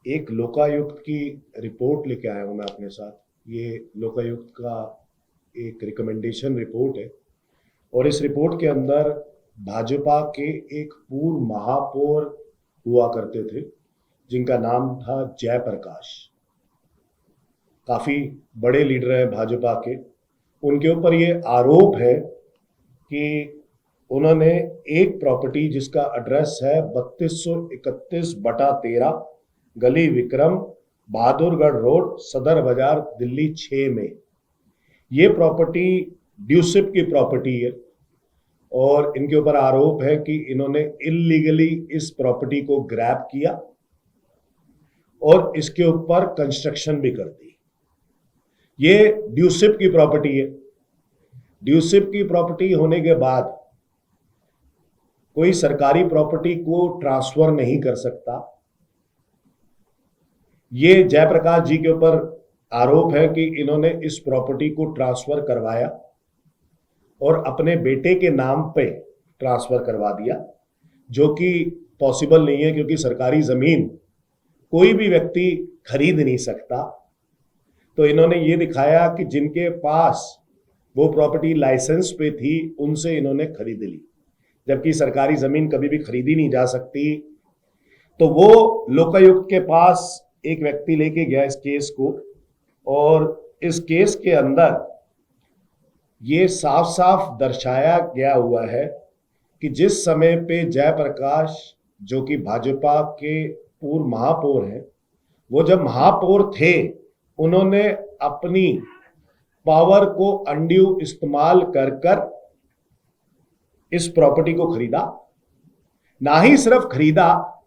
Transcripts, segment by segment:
एक लोकायुक्त की रिपोर्ट लेके आया हूं मैं अपने साथ। ये लोकायुक्त का एक रिकमेंडेशन रिपोर्ट है और इस रिपोर्ट के अंदर भाजपा के एक पूर्व महापौर हुआ करते थे जिनका नाम था जयप्रकाश। काफी बड़े लीडर हैं भाजपा के। उनके ऊपर ये आरोप है कि उन्होंने एक प्रॉपर्टी जिसका एड्रेस है 3231/13 गली विक्रम बहादुरगढ़ रोड सदर बाजार दिल्ली 6 में, ये प्रॉपर्टी ड्यूसिप की प्रॉपर्टी है और इनके ऊपर आरोप है कि इन्होंने इलीगली इस प्रॉपर्टी को ग्रैब किया और इसके ऊपर कंस्ट्रक्शन भी कर दी। ये ड्यूसिप की प्रॉपर्टी है। ड्यूसिप की प्रॉपर्टी होने के बाद कोई सरकारी प्रॉपर्टी को ट्रांसफर नहीं कर सकता। ये जयप्रकाश जी के ऊपर आरोप है कि इन्होंने इस प्रॉपर्टी को ट्रांसफर करवाया और अपने बेटे के नाम पे ट्रांसफर करवा दिया, जो कि पॉसिबल नहीं है क्योंकि सरकारी जमीन कोई भी व्यक्ति खरीद नहीं सकता। तो इन्होंने ये दिखाया कि जिनके पास वो प्रॉपर्टी लाइसेंस पे थी उनसे इन्होंने खरीद ली, जबकि सरकारी जमीन कभी भी खरीदी नहीं जा सकती। तो वो लोकायुक्त के पास एक व्यक्ति लेके गया इस केस को और इस केस के अंदर ये साफ साफ दर्शाया गया हुआ है कि जिस समय पे जयप्रकाश, जो कि भाजपा के पूर्व महापौर हैं, वो जब महापौर थे उन्होंने अपनी पावर को अनड्यू इस्तेमाल कर कर इस प्रॉपर्टी को खरीदा। ना ही सिर्फ खरीदा,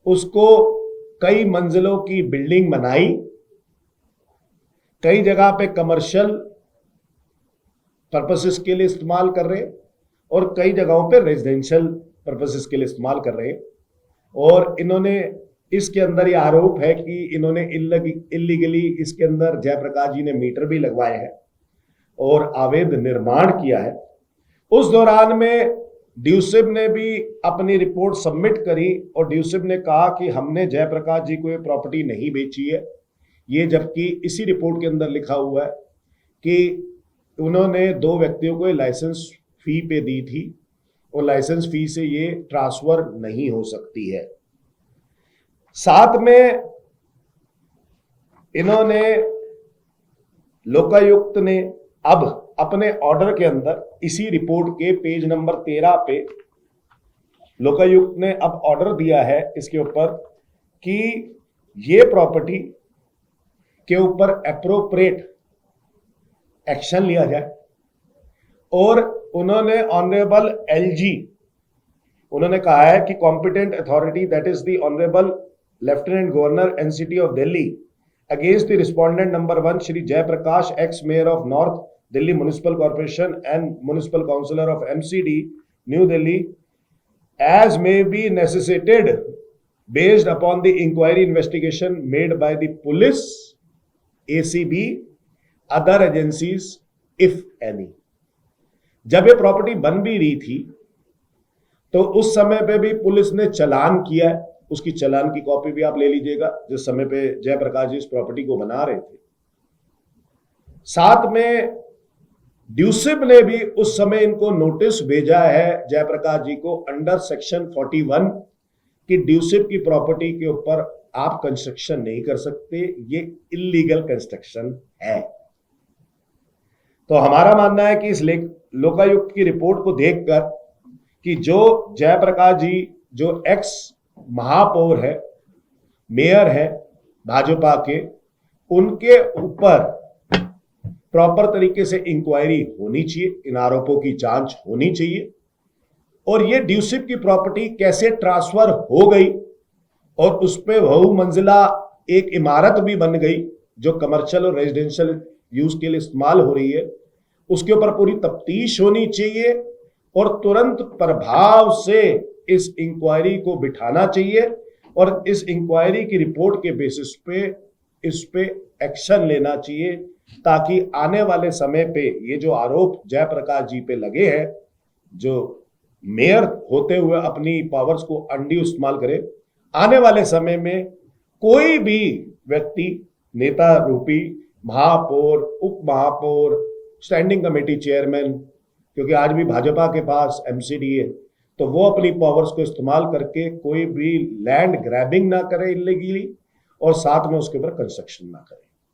उसको कई मंजिलों की बिल्डिंग बनाई, कई जगह पे कमर्शियल पर्पसेस के लिए इस्तेमाल कर रहे और कई जगहों पे रेजिडेंशियल पर्पसेस के लिए इस्तेमाल कर रहे। और इन्होंने इसके अंदर ये आरोप है कि इन्होंने इलीगली इसके अंदर जयप्रकाश जी ने मीटर भी लगवाए हैं और अवैध निर्माण किया है। उस दौरान में ड्यूसिप ने भी अपनी रिपोर्ट सबमिट करी और ड्यूसिप ने कहा कि हमने जयप्रकाश जी को ये प्रॉपर्टी नहीं बेची है। ये जबकि इसी रिपोर्ट के अंदर लिखा हुआ है कि उन्होंने दो व्यक्तियों को लाइसेंस फी पे दी थी और लाइसेंस फी से ये ट्रांसफर नहीं हो सकती है। साथ में इन्होंने, लोकायुक्त ने अब अपने ऑर्डर के अंदर इसी रिपोर्ट के पेज नंबर 13 पे लोकायुक्त ने अब ऑर्डर दिया है इसके ऊपर कि ये प्रॉपर्टी के ऊपर एप्रोप्रिएट एक्शन लिया जाए। और उन्होंने ऑनरेबल एलजी, उन्होंने कहा है कि competent authority that is the honourable lieutenant governor NCT of Delhi against the respondent number 1 Shri Jaiprakash ex mayor of north Delhi municipal corporation and municipal councillor of MCD new Delhi as may be necessitated based upon the inquiry investigation made by the police, ACB, other agencies if any। जब ये property बन भी रही थी तो उस समय पे भी पुलिस ने चालान किया है, उसकी चालान की कॉपी भी आप ले लीजिएगा जिस समय पे जयप्रकाश जी इस प्रॉपर्टी को बना रहे थे। साथ में ड्यूसिप ने भी उस समय इनको नोटिस भेजा है जयप्रकाश जी को अंडर सेक्शन 41 कि ड्यूसिप की प्रॉपर्टी के ऊपर आप कंस्ट्रक्शन नहीं कर सकते, ये इलीगल कंस्ट्रक्शन है। तो हमारा मानना है कि इस लोकायुक्त की रिपोर्ट को देखकर कि जो जयप्रकाश जी जो एक्स महापौर है, मेयर है भाजपा के, उनके ऊपर प्रॉपर तरीके से इंक्वायरी होनी चाहिए, इन आरोपों की जांच होनी चाहिए और ये ड्यूसिप की प्रॉपर्टी कैसे ट्रांसफर हो गई और उस पर बहुमंजिला एक इमारत भी बन गई जो कमर्शियल और रेजिडेंशियल यूज के लिए इस्तेमाल हो रही है, उसके ऊपर पूरी तफ्तीश होनी चाहिए और तुरंत प्रभाव से इस इंक्वायरी को बिठाना चाहिए और इस इंक्वायरी की रिपोर्ट के बेसिस पे इस पे एक्शन लेना चाहिए ताकि आने वाले समय पे ये जो आरोप जयप्रकाश जी पे लगे हैं, जो मेयर होते हुए अपनी पावर्स को अनड्यू इस्तेमाल करे, आने वाले समय में कोई भी व्यक्ति, नेता रूपी, महापौर, उप महापौर, स्टैंडिंग कमेटी चेयरमैन, क्योंकि आज भी भाजपा के पास एमसीडी है, तो वो अपनी पावर्स को इस्तेमाल करके कोई भी लैंड ग्रैबिंग ना करे इलीगली, और साथ में उसके ऊपर कंस्ट्रक्शन ना करे।